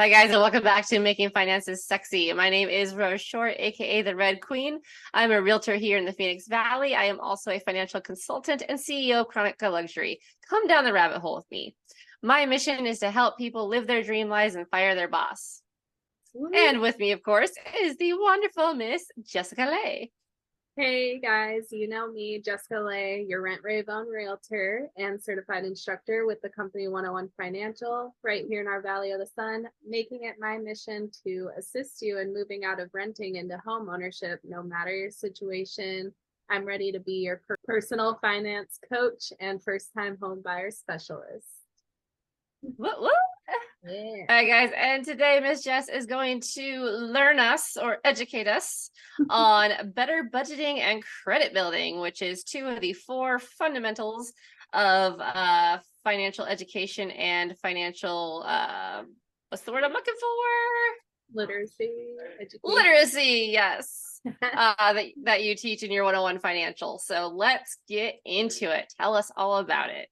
Hi guys, and welcome back to Making Finances Sexy. My name is Rose Short, aka the Red Queen. I'm a realtor here in the Phoenix Valley. I am also a financial consultant and CEO of Chronica Luxury. Come down the rabbit hole with me. My mission is to help people live their dream lives and fire their boss. And with me, of course, is the wonderful Miss Jessica Lay. Hey guys, you know me, Jessica Lay, your Rent Rayvon realtor and certified instructor with the company 101 Financial right here in our Valley of the Sun, making it my mission to assist you in moving out of renting into home ownership, no matter your situation. I'm ready to be your personal finance coach and first-time home buyer specialist. Woo woo. Yeah. All right, guys, and today Miss Jess is going to learn us or educate us on better budgeting and credit building, which is two of the four fundamentals of financial education and financial, what's the word I'm looking for? Literacy, education. Literacy, yes, that you teach in your 101 Financial. So let's get into it. Tell us all about it.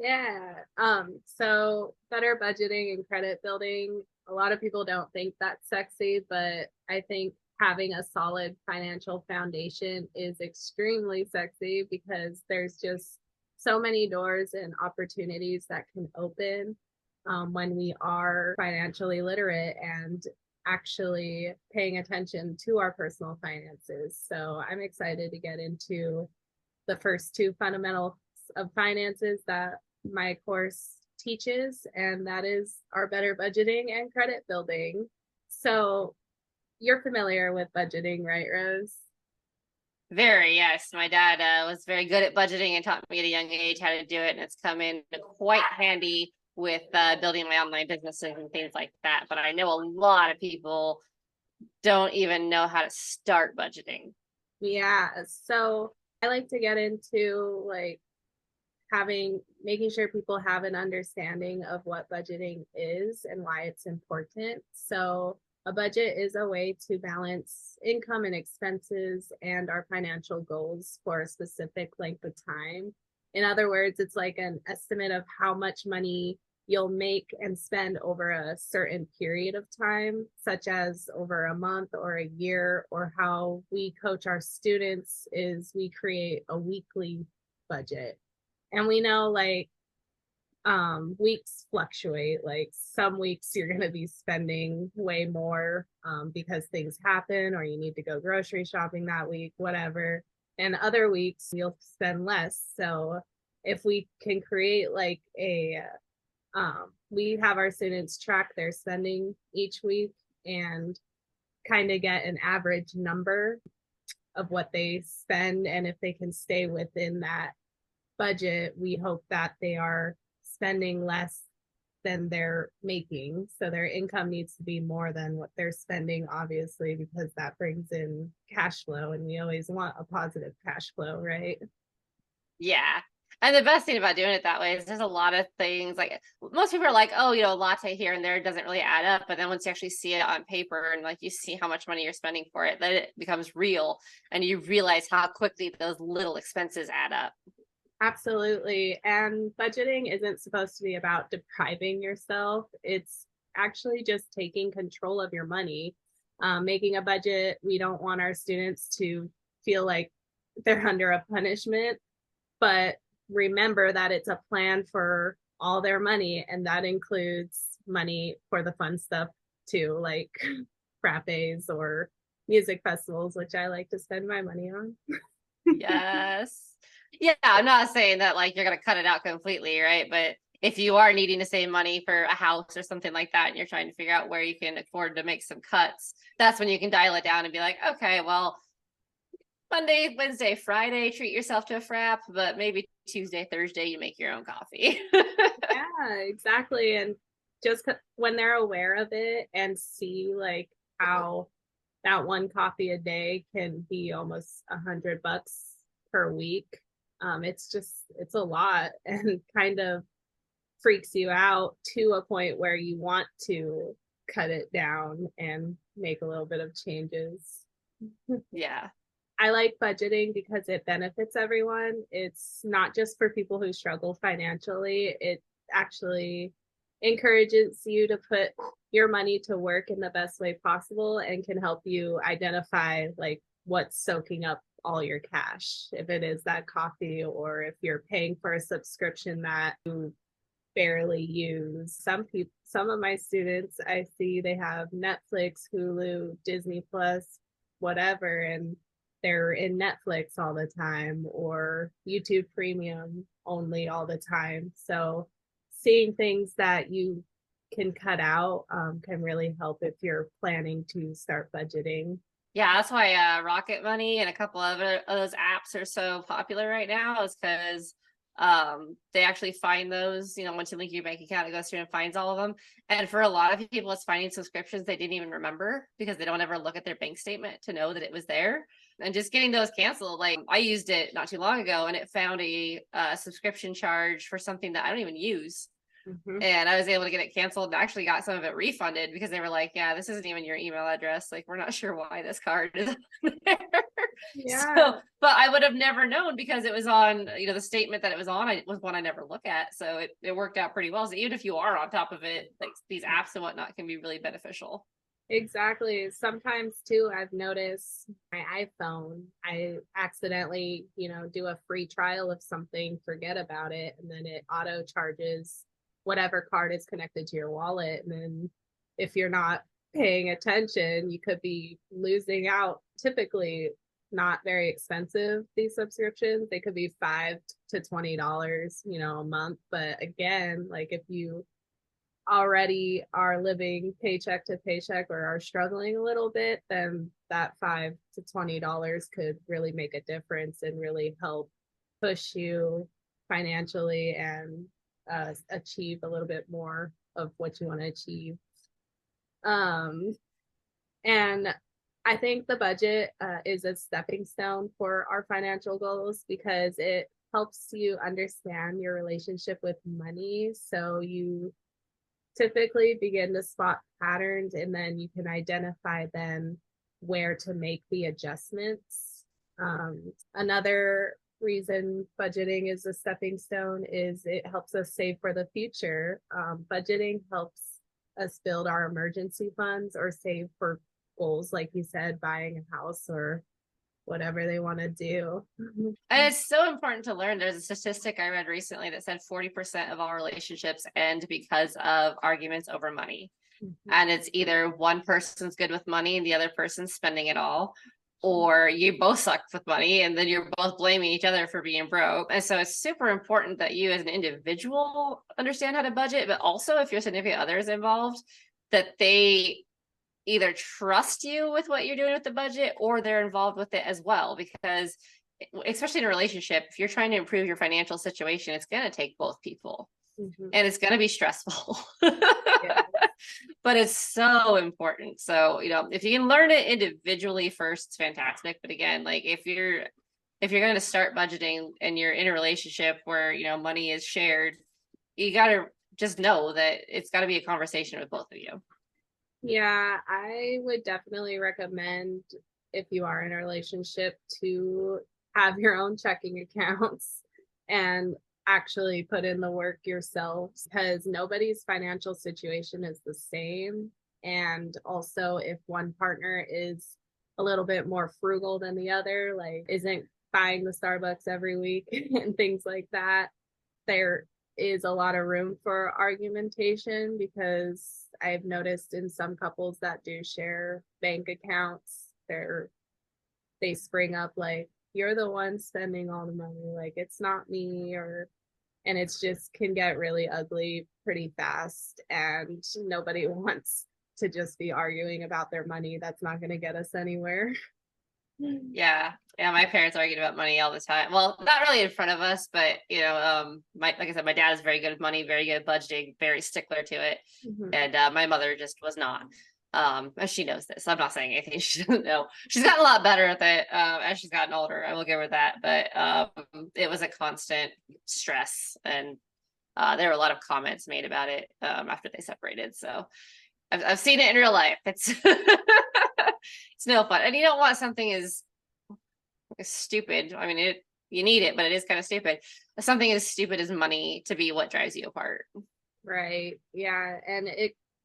Yeah. So better budgeting and credit building. A lot of people don't think that's sexy, but I think having a solid financial foundation is extremely sexy because there's just so many doors and opportunities that can open when we are financially literate and actually paying attention to our personal finances. So I'm excited to get into the first two fundamentals of finances that my course teaches, and that is our better budgeting and credit building. So you're familiar with budgeting, right, Rose? Very, yes. My dad was very good at budgeting and taught me at a young age how to do it, and it's come in quite handy with building my online businesses and things like that. But I know a lot of people don't even know how to start budgeting. Yeah. So I like to get into like making sure people have an understanding of what budgeting is and why it's important. So a budget is a way to balance income and expenses and our financial goals for a specific length of time. In other words, it's like an estimate of how much money you'll make and spend over a certain period of time, such as over a month or a year, or how we coach our students is we create a weekly budget. And we know like weeks fluctuate. Like some weeks you're going to be spending way more because things happen or you need to go grocery shopping that week, whatever. And other weeks you'll spend less. So if we can create like we have our students track their spending each week and kind of get an average number of what they spend. And if they can stay within that budget, we hope that they are spending less than they're making. So their income needs to be more than what they're spending, obviously, because that brings in cash flow. And we always want a positive cash flow, right? Yeah. And the best thing about doing it that way is there's a lot of things like most people are like, oh, a latte here and there doesn't really add up. But then once you actually see it on paper and like you see how much money you're spending for it, then it becomes real and you realize how quickly those little expenses add up. Absolutely. And budgeting isn't supposed to be about depriving yourself. It's actually just taking control of your money. Making a budget, we don't want our students to feel like they're under a punishment, but remember that it's a plan for all their money, and that includes money for the fun stuff too, like frappes or music festivals, which I like to spend my money on. Yes. Yeah, I'm not saying that like you're going to cut it out completely, right? But if you are needing to save money for a house or something like that, and you're trying to figure out where you can afford to make some cuts, that's when you can dial it down and be like, okay, well, Monday, Wednesday, Friday, treat yourself to a frap, but maybe Tuesday, Thursday, you make your own coffee. Yeah, exactly. And just when they're aware of it and see like how that one coffee a day can be almost $100 per week, it's a lot and kind of freaks you out to a point where you want to cut it down and make a little bit of changes. Yeah. I like budgeting because it benefits everyone. It's not just for people who struggle financially. It actually encourages you to put your money to work in the best way possible and can help you identify like what's soaking up all your cash. If it is that coffee, or if you're paying for a subscription that you barely use. Some of my students, I see they have Netflix, Hulu, Disney Plus, whatever, and they're in Netflix all the time, or YouTube Premium only all the time. So seeing things that you can cut out can really help if you're planning to start budgeting. Yeah, that's why Rocket Money and a couple of those apps are so popular right now, is because they actually find those, once you link your bank account, it goes through and finds all of them. And for a lot of people, it's finding subscriptions they didn't even remember because they don't ever look at their bank statement to know that it was there. And just getting those canceled. Like, I used it not too long ago and it found a subscription charge for something that I don't even use. Mm-hmm. And I was able to get it canceled and actually got some of it refunded because they were like, yeah, this isn't even your email address. Like, we're not sure why this card is there. Yeah. So, but I would have never known because it was on, the statement that it was on, was one I never look at. So it worked out pretty well. So even if you are on top of it, like these apps and whatnot can be really beneficial. Exactly. Sometimes too, I've noticed my iPhone, I accidentally, do a free trial of something, forget about it, and then it auto charges whatever card is connected to your wallet. And then if you're not paying attention, you could be losing out. Typically not very expensive, these subscriptions. They could be $5 to $20, a month. But again, like if you already are living paycheck to paycheck or are struggling a little bit, then that $5 to $20 could really make a difference and really help push you financially and achieve a little bit more of what you want to achieve. And I think the budget is a stepping stone for our financial goals because it helps you understand your relationship with money. So you typically begin to spot patterns, and then you can identify then where to make the adjustments. Another reason budgeting is a stepping stone is it helps us save for the future. Budgeting helps us build our emergency funds or save for goals, like you said, buying a house or whatever they want to do. And it's so important to learn. There's a statistic I read recently that said 40% of all relationships end because of arguments over money. Mm-hmm. And it's either one person's good with money and the other person's spending it all, or you both suck with money and then you're both blaming each other for being broke. And so it's super important that you as an individual understand how to budget, but also if your significant other is involved, that they either trust you with what you're doing with the budget or they're involved with it as well. Because especially in a relationship, if you're trying to improve your financial situation, it's going to take both people. Mm-hmm. And it's going to be stressful. Yeah. But it's so important. So, if you can learn it individually first, it's fantastic. But again, like if you're going to start budgeting and you're in a relationship where, money is shared, you got to just know that it's got to be a conversation with both of you. Yeah, I would definitely recommend, if you are in a relationship, to have your own checking accounts and actually put in the work yourself, because nobody's financial situation is the same. And also, if one partner is a little bit more frugal than the other, like isn't buying the Starbucks every week and things like that, there is a lot of room for argumentation, because I've noticed in some couples that do share bank accounts, they spring up like, you're the one spending all the money, like it's not me, and it's just can get really ugly pretty fast, and nobody wants to just be arguing about their money. That's not going to get us anywhere. Yeah. My parents argued about money all the time. Well, not really in front of us, but like I said, my dad is very good with money, very good at budgeting, very stickler to it. Mm-hmm. And my mother just was not. And she knows this. I'm not saying anything she doesn't know. She's gotten a lot better at it as she's gotten older. I will give her that. But it was a constant stress, and there were a lot of comments made about it after they separated. So I've seen it in real life. It's it's no fun, and you don't want something as stupid. I mean, you need it, but it is kind of stupid. Something as stupid as money to be what drives you apart. Right. Yeah, and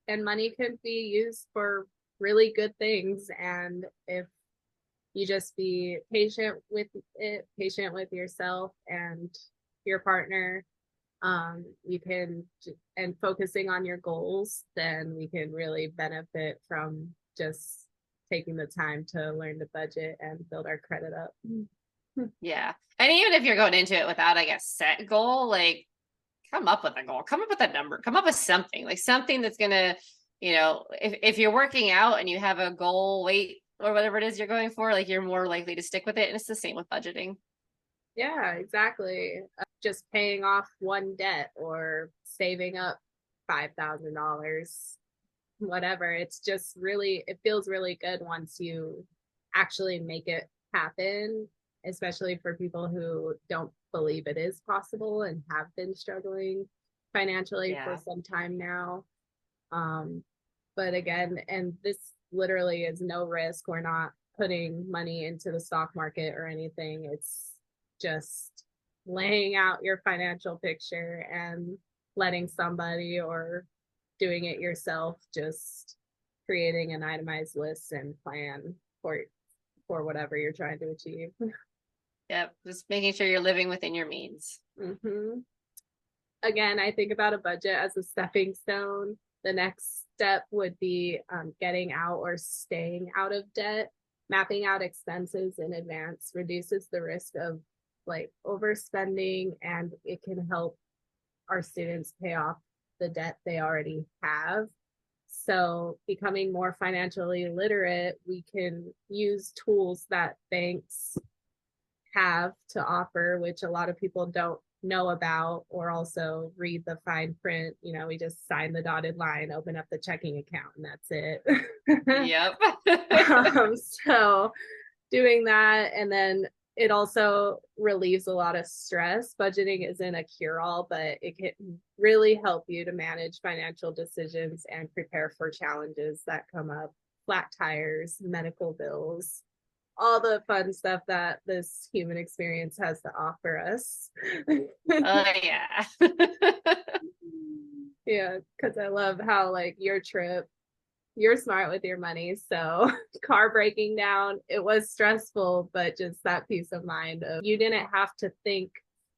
and money can be used for really good things. And if you just be patient with it, patient with yourself and your partner, you can, and focusing on your goals, then we can really benefit from just taking the time to learn to budget and build our credit up. Yeah. And even if you're going into it without like a set goal, like come up with a goal, come up with a number, come up with something, like something that's gonna, if you're working out and you have a goal weight or whatever it is you're going for, like you're more likely to stick with it. And it's the same with budgeting. Yeah, exactly. Just paying off one debt or saving up $5,000, whatever. It's just really, it feels really good once you actually make it happen, especially for people who don't believe it is possible and have been struggling financially for Yeah. some time now. Um, but again, and this literally is no risk. We're not putting money into the stock market or anything. It's just laying out your financial picture and letting somebody, or doing it yourself, just creating an itemized list and plan for whatever you're trying to achieve. Yep. Just making sure you're living within your means. Mm-hmm. Again, I think about a budget as a stepping stone. The next step would be getting out or staying out of debt. Mapping out expenses in advance reduces the risk of like overspending, and it can help our students pay off the debt they already have. So, becoming more financially literate, we can use tools that banks have to offer, which a lot of people don't know about, or also read the fine print. We just sign the dotted line, open up the checking account, and that's it. Yep. So doing that, and then it also relieves a lot of stress. Budgeting isn't a cure-all, but it can really help you to manage financial decisions and prepare for challenges that come up: flat tires, medical bills, all the fun stuff that this human experience has to offer us. Oh yeah. Yeah, because I love how like your trip, you're smart with your money. So car breaking down, it was stressful, but just that peace of mind of you didn't have to think,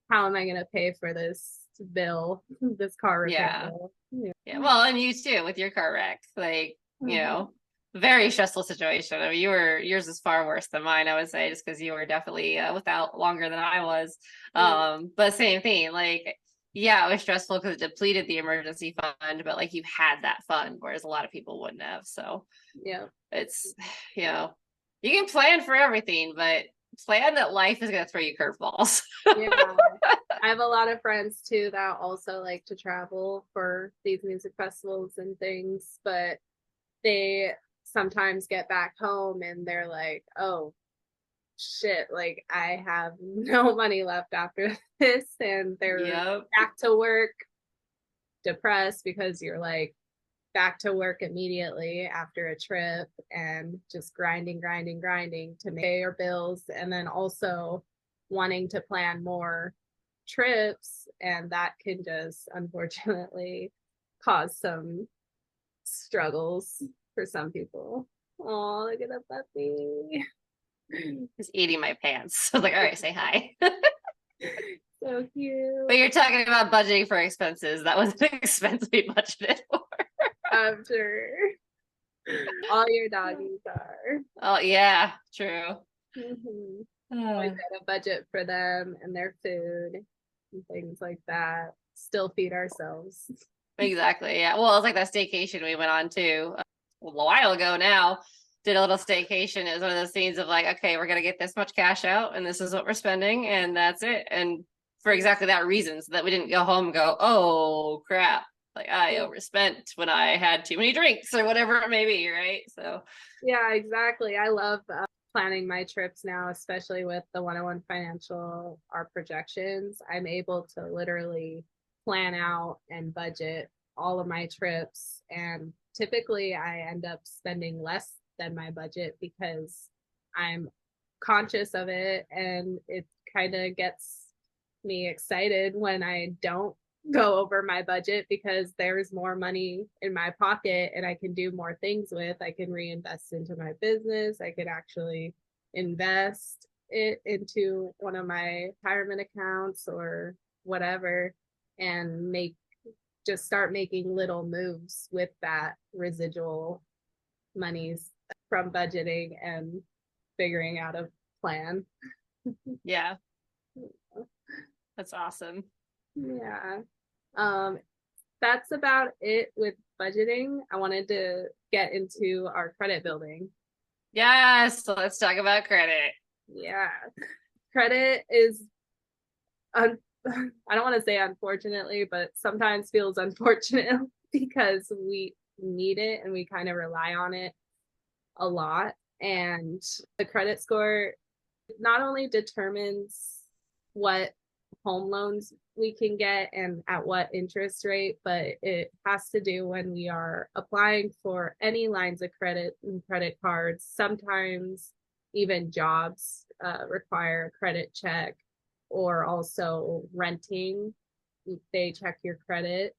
how am I going to pay for this bill, this car repair Yeah. bill? Yeah. Yeah. Well, and you too with your car wreck. Like, Mhm. very stressful situation. I mean, yours is far worse than mine, I would say, just because you were definitely without longer than I was. But same thing. Like, yeah, it was stressful because it depleted the emergency fund, but like you had that fund, whereas a lot of people wouldn't have. So Yeah. it's, you know, you can plan for everything, but plan that life is going to throw you curveballs. Yeah. I have a lot of friends too that also like to travel for these music festivals and things, but they sometimes get back home and they're like, oh shit, like I have no money left after this. And they're Yep. back to work depressed because you're like back to work immediately after a trip and just grinding to pay your bills. And then also wanting to plan more trips. And that can just unfortunately cause some struggles for some people. Oh, look at the puppy. Just eating my pants. I was like, all right, say hi. So cute. But you're talking about budgeting for expenses. That was an expense we budgeted for. I'm sure all your doggies are. Oh yeah, true. Mm-hmm. Always Uh, got a budget for them and their food and things like that. Still feed ourselves. exactly. Yeah. Well, it's like that staycation we went on too a while ago now. Did a little staycation. It was one of those scenes of like, okay, we're gonna get this much cash out, and this is what we're spending, and that's it. And for exactly that reason, so that we didn't go home and go, oh crap, like I overspent when I had too many drinks or whatever it may be, right? So Yeah, exactly. I love planning my trips now, especially with the 101 financial art projections. I'm able to literally plan out and budget all of my trips. And typically, I end up spending less than my budget because I'm conscious of it, and it kind of gets me excited when I don't go over my budget because there's more money in my pocket and I can do more things with. I can reinvest into my business. I could actually invest it into one of my retirement accounts or whatever and just start making little moves with that residual monies from budgeting and figuring out a plan. Yeah, that's awesome. Yeah. Um, that's about it with budgeting. I wanted to get into our credit building. Yes, so let's talk about credit. Yeah. Credit is, un- I don't want to say unfortunately, but sometimes feels unfortunate because we need it and we kind of rely on it a lot. And the credit score not only determines what home loans we can get and at what interest rate, but it has to do when we are applying for any lines of credit and credit cards. Sometimes even jobs require a credit check, or also renting, they check your credit.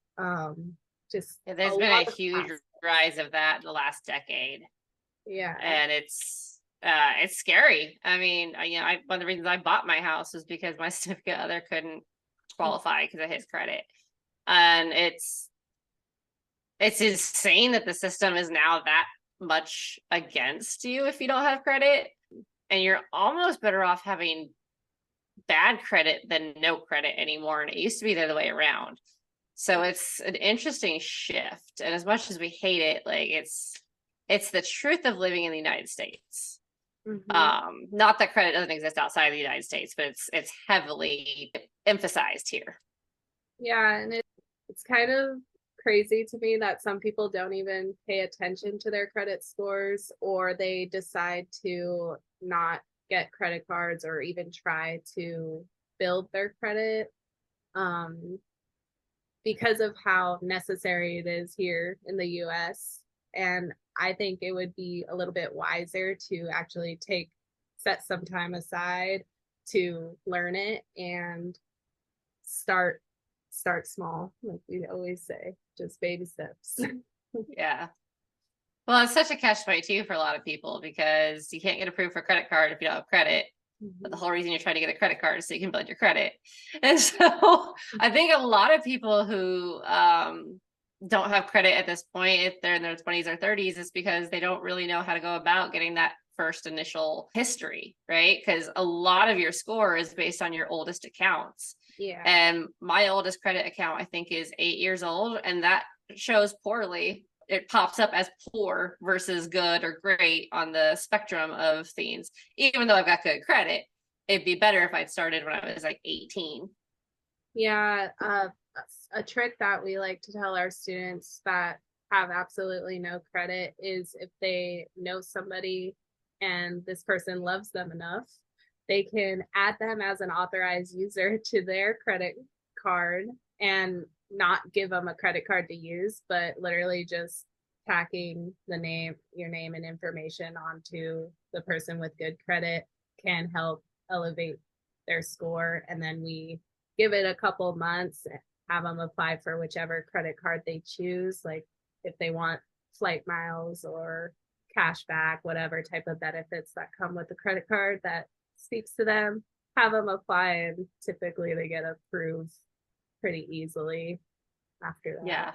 Just Yeah, a there's been a lot of huge aspects. rise of that in the last decade, Yeah. and it's scary. I mean, one of the reasons I bought my house was because my significant other couldn't qualify because of his credit, and it's insane that the system is now that much against you if you don't have credit, and you're almost better off having bad credit than no credit anymore. And it used to be the other way around. So it's an interesting shift. And as much as we hate it, like it's the truth of living in the United States. Mm-hmm. Not that credit doesn't exist outside of the United States, but it's heavily emphasized here. Yeah, and it's kind of crazy to me that some people don't even pay attention to their credit scores, or they decide to not get credit cards or even try to build their credit um, because of how necessary it is here in the US. And I think it would be a little bit wiser to actually set some time aside to learn it and start small, like we always say, just baby steps. Yeah. Well, it's such a catch 22 for a lot of people because you can't get approved for a credit card if you don't have credit. But the whole reason you're trying to get a credit card is so you can build your credit. And so I think a lot of people who don't have credit at this point, if they're in their 20s or 30s, is because they don't really know how to go about getting that first initial history, right? Because a lot of your score is based on your oldest accounts. Yeah. And my oldest credit account, I think, is 8 years old, and that shows poorly. It pops up as poor versus good or great on the spectrum of things. Even though I've got good credit, it'd be better if I'd started when I was like 18. Yeah, a trick that we like to tell our students that have absolutely no credit is if they know somebody and this person loves them enough, they can add them as an authorized user to their credit card and not give them a credit card to use, but literally just tacking your name and information onto the person with good credit can help elevate their score. And then we give it a couple months, have them apply for whichever credit card they choose. Like if they want flight miles or cash back, whatever type of benefits that come with the credit card that speaks to them, have them apply, and typically they get approved pretty easily after that. Yeah,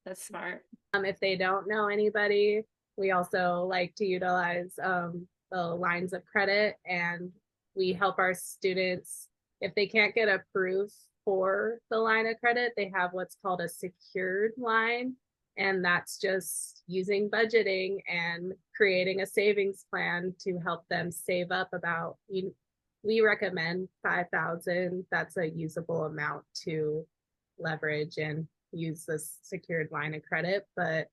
that's smart. If they don't know anybody, we also like to utilize the lines of credit, and we help our students if they can't get approved for the line of credit, they have what's called a secured line. And that's just using budgeting and creating a savings plan to help them save up we recommend 5,000. That's a usable amount to leverage and use this secured line of credit. But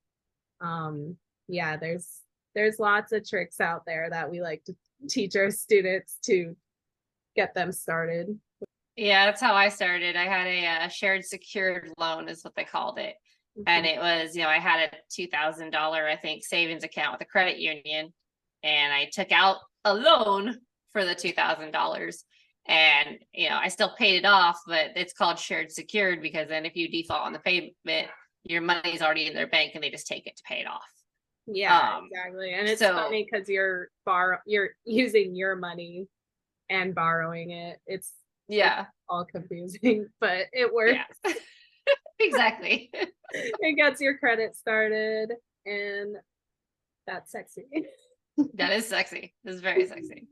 yeah, there's lots of tricks out there that we like to teach our students to get them started. Yeah, that's how I started. I had a shared secured loan, is what they called it. And it was, I had a $2,000, I think, savings account with a credit union. And I took out a loan for the $2,000. And, I still paid it off, but it's called shared secured because then if you default on the payment, your money's already in their bank and they just take it to pay it off. Yeah, exactly. And it's So funny because you're using your money and borrowing it. It's yeah, all confusing, but it works. yeah, exactly. It gets your credit started, and that's sexy. That is sexy. It's very sexy.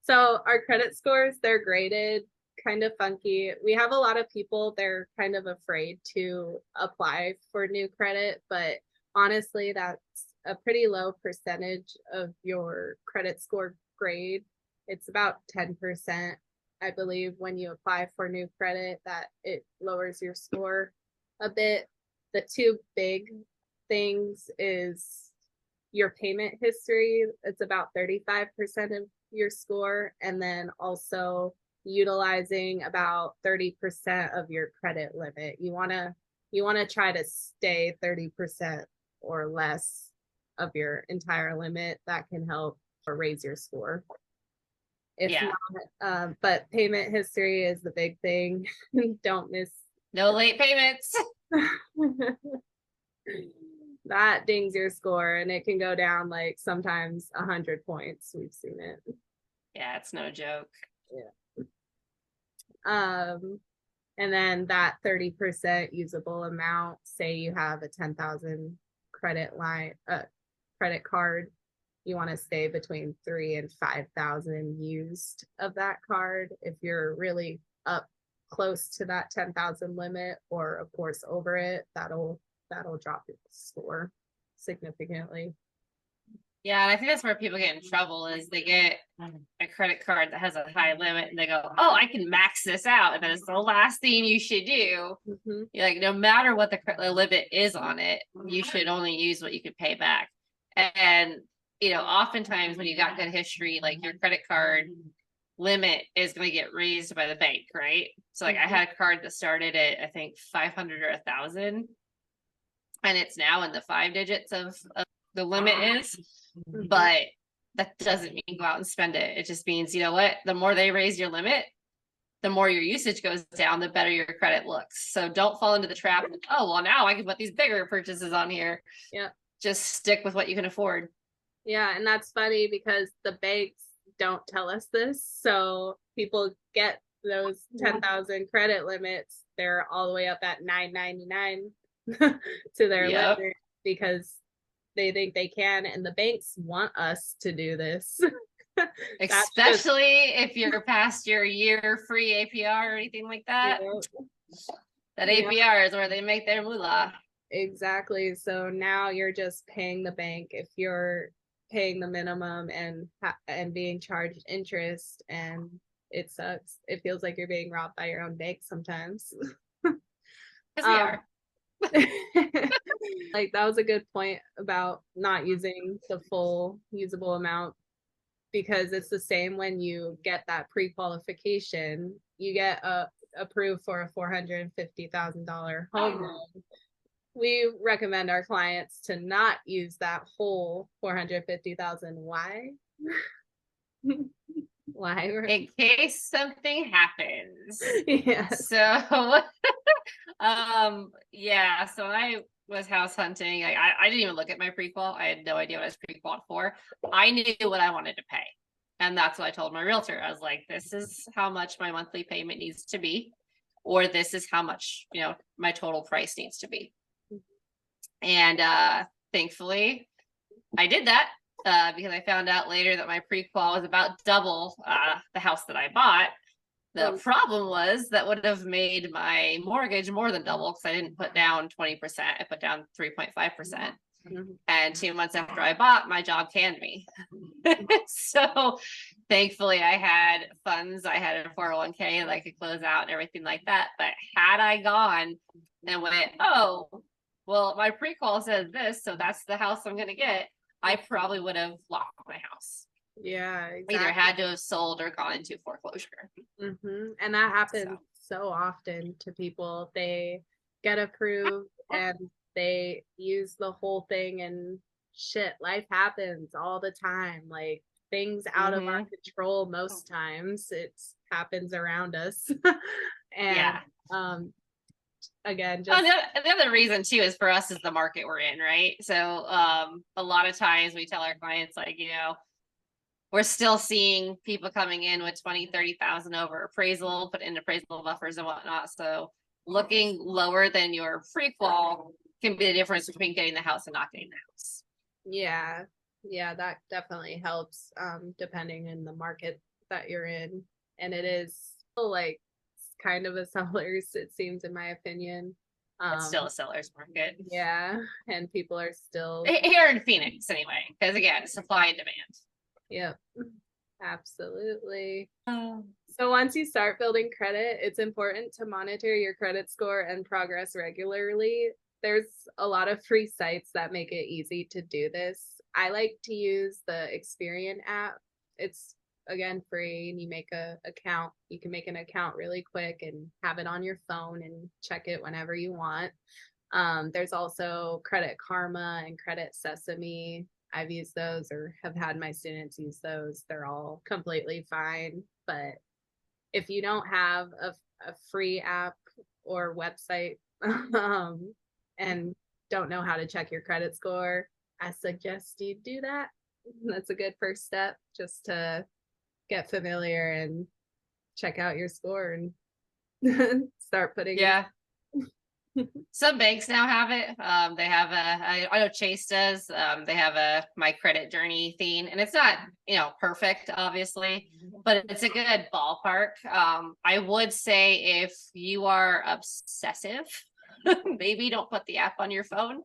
So our credit scores, they're graded kind of funky. We have a lot of people, they're kind of afraid to apply for new credit, but honestly, that's a pretty low percentage of your credit score grade. It's about 10%, I believe, when you apply for new credit, that it lowers your score a bit. The two big things is your payment history. It's about 35% of your score, and then also utilizing about 30% of your credit limit. You want to try to stay 30% or less of your entire limit. That can help or raise your score. If Yeah. not, but payment history is the big thing. Don't miss. No late payments. That dings your score, and it can go down like sometimes 100 points. We've seen it. Yeah, it's no joke. Yeah. And then that 30% usable amount, say you have a 10,000 credit card, you want to stay between 3 and 5,000 used of that card. If you're really up close to that 10,000 limit, or of course over it, that'll drop your score significantly. Yeah, and I think that's where people get in trouble is they get a credit card that has a high limit and they go, "Oh, I can max this out," and that is the last thing you should do. Mm-hmm. You're like, no matter what the limit is on it, you should only use what you could pay back. And oftentimes when you got good history, like your credit card limit is going to get raised by the bank, right? So like I had a card that started at I think 500 or 1,000, and it's now in the 5 digits of the limit is. But that doesn't mean go out and spend it. It just means, you know what, the more they raise your limit, the more your usage goes down, the better your credit looks. So don't fall into the trap of, oh, well, now I can put these bigger purchases on here. Yeah. Just stick with what you can afford. Yeah, and that's funny because the banks don't tell us this. So people get those 10,000 credit limits. They're all the way up at $9.99 to their limit because they think they can, and the banks want us to do this. Especially if you're past your year free APR or anything like that. That APR is where they make their moolah. Exactly. So now you're just paying the bank if you're paying the minimum and being charged interest, and it sucks. It feels like you're being robbed by your own bank sometimes. Because we are. Like that was a good point about not using the full usable amount, because it's the same when you get that pre-qualification, you get approved for a $450,000 home loan. We recommend our clients to not use that whole 450,000. Why? Why? In case something happens. Yeah. So yeah, so I was house hunting. I didn't even look at my prequal. I had no idea what I was prequal for. I knew what I wanted to pay. And that's what I told my realtor. I was like, this is how much my monthly payment needs to be, or this is how much, my total price needs to be. And thankfully I did that because I found out later that my prequal was about double the house that I bought. The problem was that would have made my mortgage more than double because I didn't put down 20%. I put down 3.5%. And 2 months after I bought, my job canned me. So thankfully I had funds. I had a 401k that I could close out and everything like that. But had I gone and went, oh, well, my pre-qual says this, so that's the house I'm going to get, I probably would have lost my house. Yeah, exactly. Either had to have sold or gone into foreclosure. And that happens so often to people. They get approved and they use the whole thing, and shit, life happens all the time. Like things out of our Mm-hmm. control most times. It happens around us. And Yeah. again, Oh, just the other reason too is for us is the market we're in, right? So a lot of times we tell our clients like, we're still seeing people coming in with 20, 30,000 over appraisal, put in appraisal buffers and whatnot. So looking lower than your pre-qual can be the difference between getting the house and not getting the house. yeah, yeah, that definitely helps depending in the market that you're in. And it is still like kind of a seller's, it seems, in my opinion. It's still a seller's market. Yeah, and people are still, Here in Phoenix anyway, because again, supply and demand. yep, absolutely. Oh. So once you start building credit, it's important to monitor your credit score and progress regularly. There's a lot of free sites that make it easy to do this. I like to use the Experian app. It's again free and you make a account. You can make an account really quick and have it on your phone and check it whenever you want. There's also Credit Karma and Credit Sesame. I've used those or have had my students use those. They're all completely fine. But if you don't have a free app or website and don't know how to check your credit score, I suggest you do that. That's a good first step just to get familiar and check out your score and start putting in. Yeah. Some banks now have it. They have I know Chase does. They have a my credit journey thing, and it's not, perfect, obviously, but it's a good ballpark. I would say if you are obsessive, maybe don't put the app on your phone.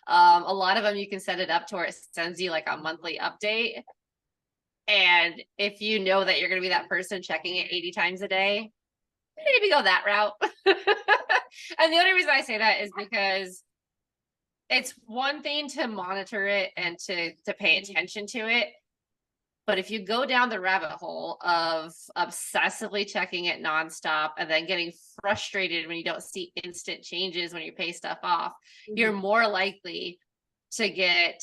A lot of them you can set it up to where it sends you like a monthly update. And if you know that you're going to be that person checking it 80 times a day, maybe go that route. And the only reason I say that is because it's one thing to monitor it and to pay attention to it. But if you go down the rabbit hole of obsessively checking it nonstop and then getting frustrated when you don't see instant changes when you pay stuff off, you're more likely to get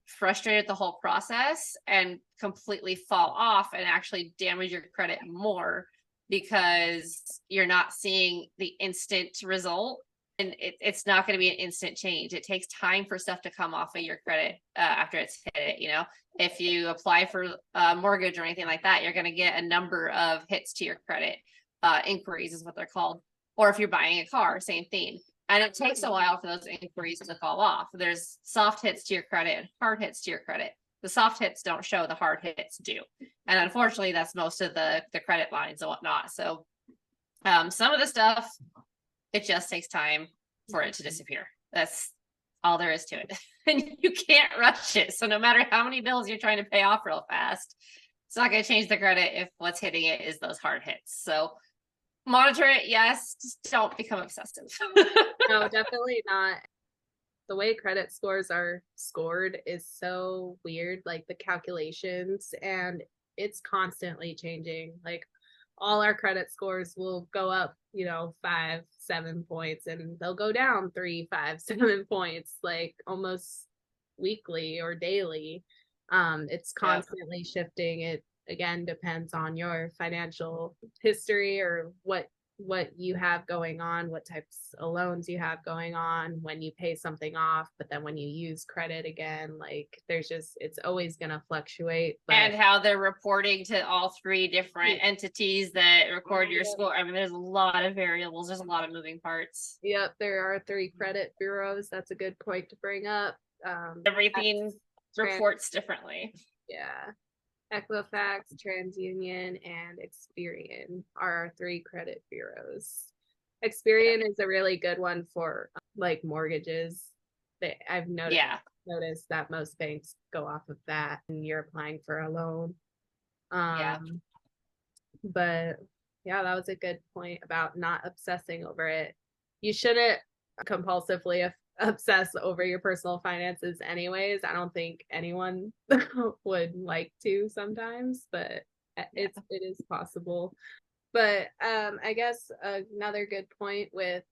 frustrated with the whole process and completely fall off and actually damage your credit more because you're not seeing the instant result. And it's not going to be an instant change. It takes time for stuff to come off of your credit after it's hit it. If you apply for a mortgage or anything like that, you're going to get a number of hits to your credit. Inquiries is what they're called. Or if you're buying a car, same thing. And it takes a while for those inquiries to fall off. There's soft hits to your credit and hard hits to your credit. The soft hits don't show, the hard hits do. And unfortunately, that's most of the credit lines and whatnot. So some of the stuff, it just takes time for it to disappear. That's all there is to it. And you can't rush it. So no matter how many bills you're trying to pay off real fast, it's not going to change the credit if what's hitting it is those hard hits. So monitor it, yes, just don't become obsessive. No, definitely not. The way credit scores are scored is so weird, like the calculations, and it's constantly changing. Like all our credit scores will go up, 5, 7 points, and they'll go down 3, 5, 7 points, like almost weekly or daily. It's constantly shifting. It again depends on your financial history or what you have going on, what types of loans you have going on, when you pay something off, but then when you use credit again, like it's always going to fluctuate. And how they're reporting to all three different entities that record your score. I mean, there's a lot of variables. There's a lot of moving parts. Yep, there are 3 credit bureaus. That's a good point to bring up. Everything reports differently. Yeah. Equifax, TransUnion, and Experian are our 3 credit bureaus. Experian is a really good one for like mortgages. I've noticed that most banks go off of that and you're applying for a loan. But yeah, that was a good point about not obsessing over it. You shouldn't compulsively obsess over your personal finances anyways. I don't think anyone would like to sometimes, but it is possible. But I guess another good point with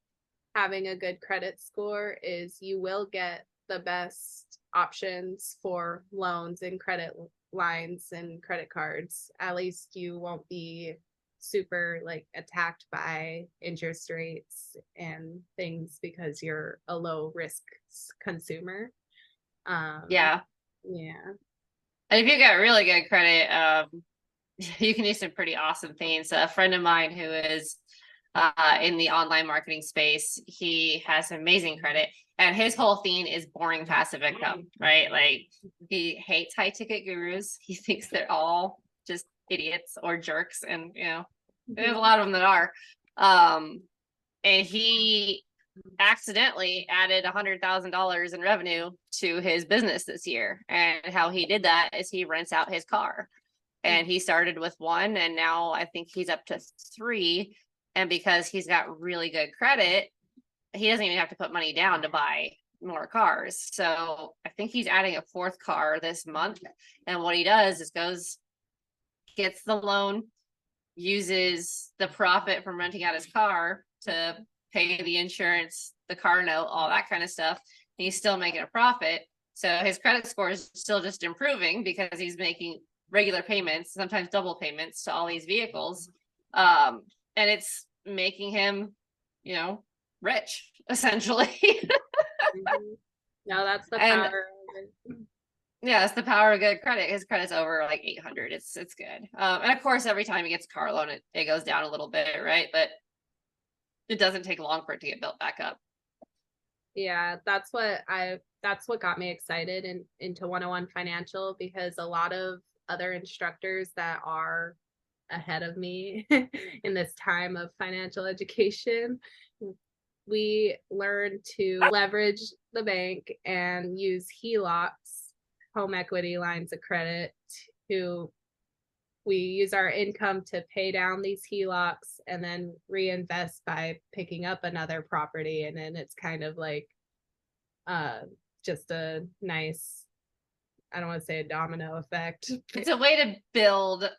having a good credit score is you will get the best options for loans and credit lines and credit cards, at least you won't be super like attacked by interest rates and things because you're a low risk consumer. Yeah. Yeah. And if you got really good credit, you can do some pretty awesome things. A friend of mine who is in the online marketing space, he has amazing credit, and his whole thing is boring passive income, right? Like he hates high ticket gurus. He thinks they're all just idiots or jerks, and there's a lot of them that are. And he accidentally added $100,000 in revenue to his business this year. And how he did that is he rents out his car. And he started with one, and now I think he's up to three. And because he's got really good credit, he doesn't even have to put money down to buy more cars. So I think he's adding a fourth car this month. And what he does is gets the loan, uses the profit from renting out his car to pay the insurance, the car note, all that kind of stuff. And he's still making a profit. So his credit score is still just improving because he's making regular payments, sometimes double payments to all these vehicles. And it's making him, rich, essentially. No, that's the and power of it. yeah, it's the power of good credit. His credit's over like 800. It's good. And of course, every time he gets a car loan, it goes down a little bit, right? But it doesn't take long for it to get built back up. Yeah, that's what got me excited into 101 Financial, because a lot of other instructors that are ahead of me in this time of financial education, we learned to leverage the bank and use HELOCs, home equity lines of credit, to we use our income to pay down these HELOCs and then reinvest by picking up another property. And then it's kind of like just a nice, I don't want to say a domino effect. It's a way to build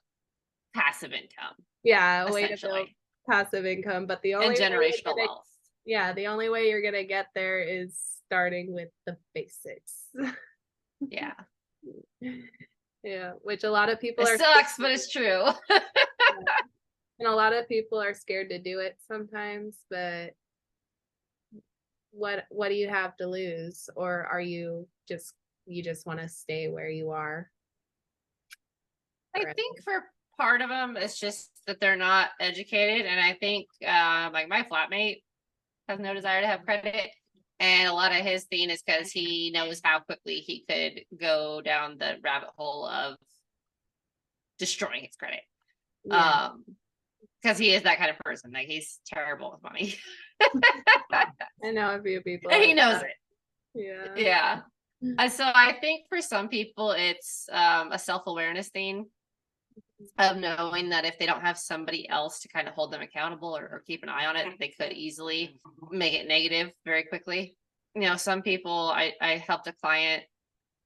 passive income. Yeah, a way to build passive income. But the only and generational wealth. Yeah, the only way you're gonna get there is starting with the basics. Yeah. Yeah, which a lot of people it sucks, but it's true. And a lot of people are scared to do it sometimes, but what do you have to lose? Or are you just want to stay where you are? I think for part of them, it's just that they're not educated. And I think like my flatmate has no desire to have credit. And a lot of his thing is because he knows how quickly he could go down the rabbit hole of destroying his credit. Yeah. Because he is that kind of person. Like he's terrible with money. I know a few people. And he knows it. Yeah. Yeah. So I think for some people, it's a self-awareness thing of knowing that if they don't have somebody else to kind of hold them accountable or keep an eye on it, they could easily make it negative very quickly. Some people, I helped a client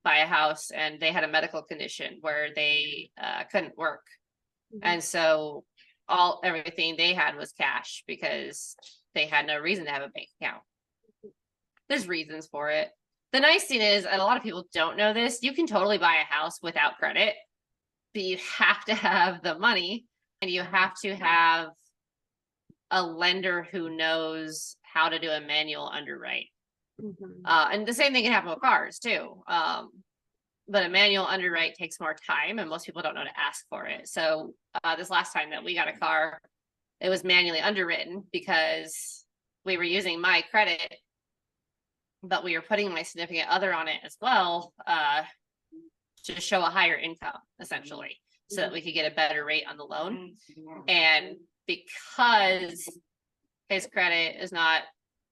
buy a house and they had a medical condition where they couldn't work. Mm-hmm. And so everything they had was cash because they had no reason to have a bank account. There's reasons for it. The nice thing is, and a lot of people don't know this, you can totally buy a house without credit, but you have to have the money and you have to have a lender who knows how to do a manual underwrite. Mm-hmm. And the same thing can happen with cars too. But a manual underwrite takes more time and most people don't know to ask for it. So this last time that we got a car, it was manually underwritten because we were using my credit, but we were putting my significant other on it as well to show a higher income, essentially, so that we could get a better rate on the loan. And because his credit is not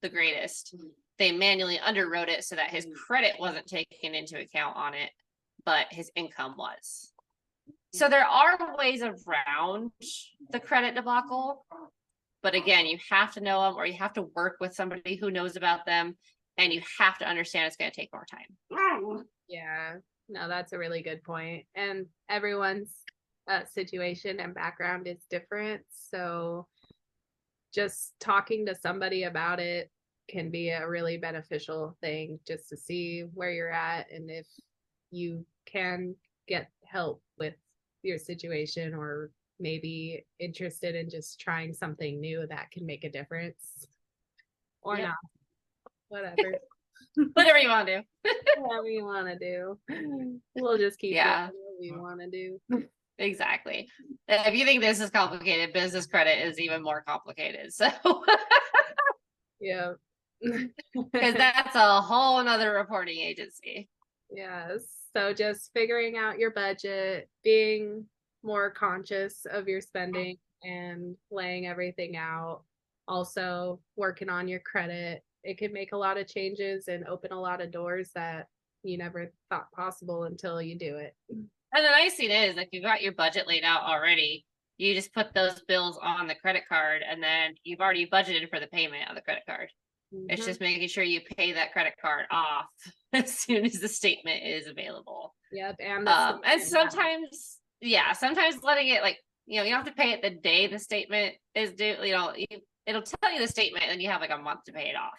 the greatest, they manually underwrote it so that his credit wasn't taken into account on it, but his income was. So there are ways around the credit debacle. But again, you have to know them or you have to work with somebody who knows about them. And you have to understand it's going to take more time. Yeah, no, that's a really good point. And everyone's situation and background is different. So just talking to somebody about it can be a really beneficial thing, just to see where you're at and if you can get help with your situation, or maybe interested in just trying something new that can make a difference or Yep. not, whatever. Whatever you want to do. Whatever you want to do. We'll just keep doing Yeah, what we want to do. exactly. If you think this is complicated, business credit is even more complicated. So, Yeah. because that's a whole nother reporting agency. Yes. So just figuring out your budget, being more conscious of your spending and laying everything out. Also working on your credit. It can make a lot of changes and open a lot of doors that you never thought possible until you do it. And the nice thing is, if you've got your budget laid out already, you just put those bills on the credit card, and then you've already budgeted for the payment on the credit card. It's Mm-hmm. just making sure you pay that credit card off as soon as the statement is available. Yep. And the And statement. sometimes, yeah, sometimes letting it like, you don't have to pay it the day the statement is due. It'll tell you the statement, and you have like a month to pay it off.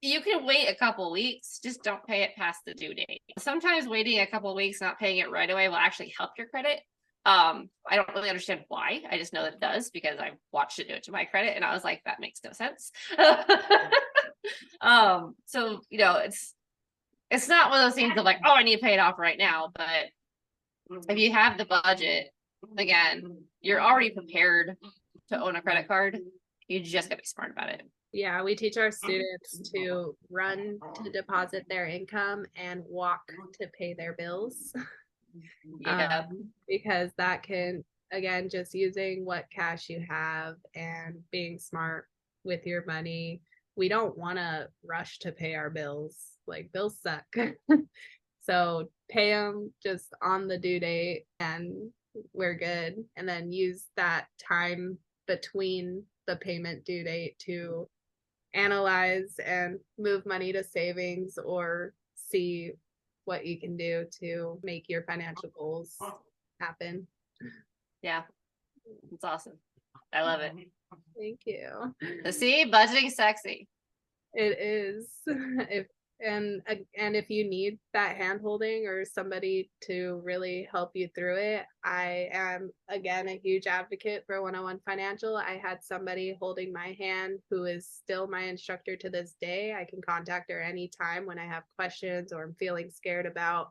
You can wait a couple weeks, just don't pay it past the due date. Sometimes waiting a couple weeks, not paying it right away will actually help your credit. I don't really understand why. I just know that it does because I watched it do it to my credit, and I was like, that makes no sense. So it's not one of those things of like, oh, I need to pay it off right now. But if you have the budget, again, you're already prepared to own a credit card. You just gotta be smart about it. Yeah, we teach our students to run to deposit their income and walk to pay their bills. Yeah. Because that can, again, just using what cash you have and being smart with your money. We don't want to rush to pay our bills. Like, bills suck. So pay them just on the due date and we're good. And then use that time between the payment due date to analyze and move money to savings, or see what you can do to make your financial goals happen. Yeah. It's awesome. I love it. Thank you. So see, budgeting sexy. It is. If you need that hand holding or somebody to really help you through it, I am again a huge advocate for 101 Financial. I had somebody holding my hand who is still my instructor to this day. I can contact her anytime when I have questions or I'm feeling scared about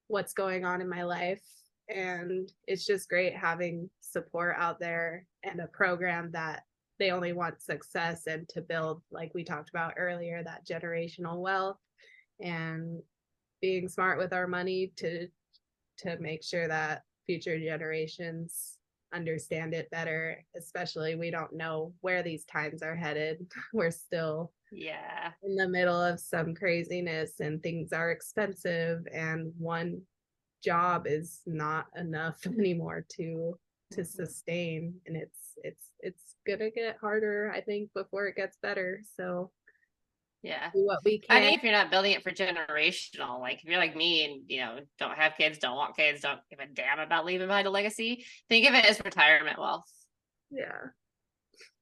what's going on in my life. And it's just great having support out there and a program that they only want success and to build, like we talked about earlier, that generational wealth and being smart with our money to make sure that future generations understand it better. Especially, we don't know where these times are headed. We're still in the middle of some craziness and things are expensive, and one job is not enough anymore to sustain, and it's gonna get harder, I think, before it gets better. So Yeah. do what we I can. think if you're not building it for generational, like if you're like me and don't have kids, don't want kids, don't give a damn about leaving behind a legacy, think of it as retirement wealth.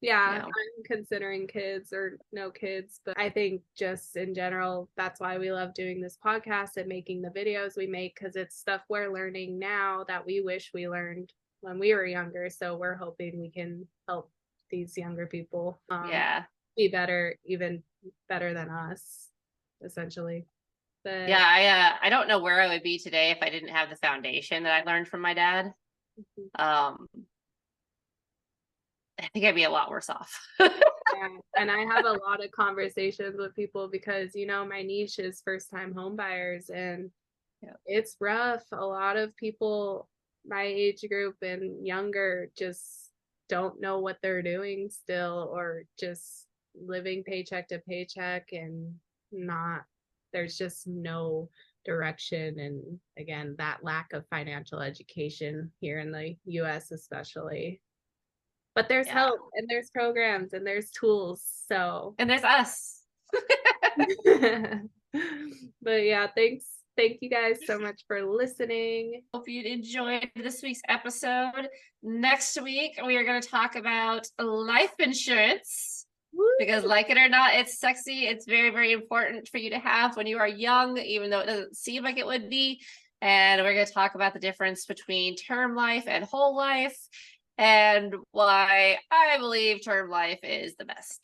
Yeah, I'm considering kids or no kids, but I think just in general, that's why we love doing this podcast and making the videos we make, because it's stuff we're learning now that we wish we learned when we were younger. So we're hoping we can help these younger people be better, even better than us, essentially. But I don't know where I would be today if I didn't have the foundation that I learned from my dad. I think I'd be a lot worse off. And I have a lot of conversations with people because, my niche is first time home buyers, and it's rough. A lot of people my age group and younger just don't know what they're doing still, or just living paycheck to paycheck, and there's just no direction. And again, that lack of financial education here in the US especially. But there's help, and there's programs, and there's tools. And there's us. But yeah, thank you guys so much for listening. Hope you enjoyed this week's episode. Next week we are going to talk about life insurance. Woo! Because like it or not, it's sexy. It's very, very important for you to have when you are young, even though it doesn't seem like it would be. And we're going to talk about the difference between term life and whole life and why I believe term life is the best.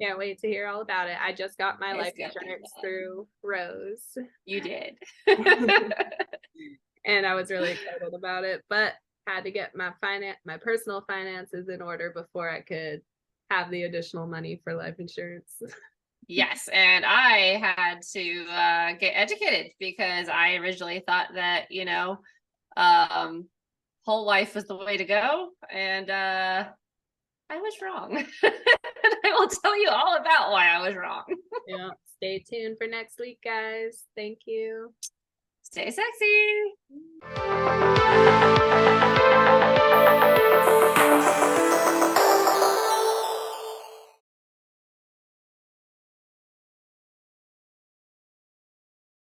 Can't wait to hear all about it. I just got my It's life gonna be insurance fun. through Rose. You did. And I was really excited about it, but had to get my personal finances in order before I could have the additional money for life insurance. Yes, and I had to get educated because I originally thought that, um, whole life was the way to go, and I was wrong. I will tell you all about why I was wrong. Yeah. Stay tuned for next week, guys. Thank you. Stay sexy.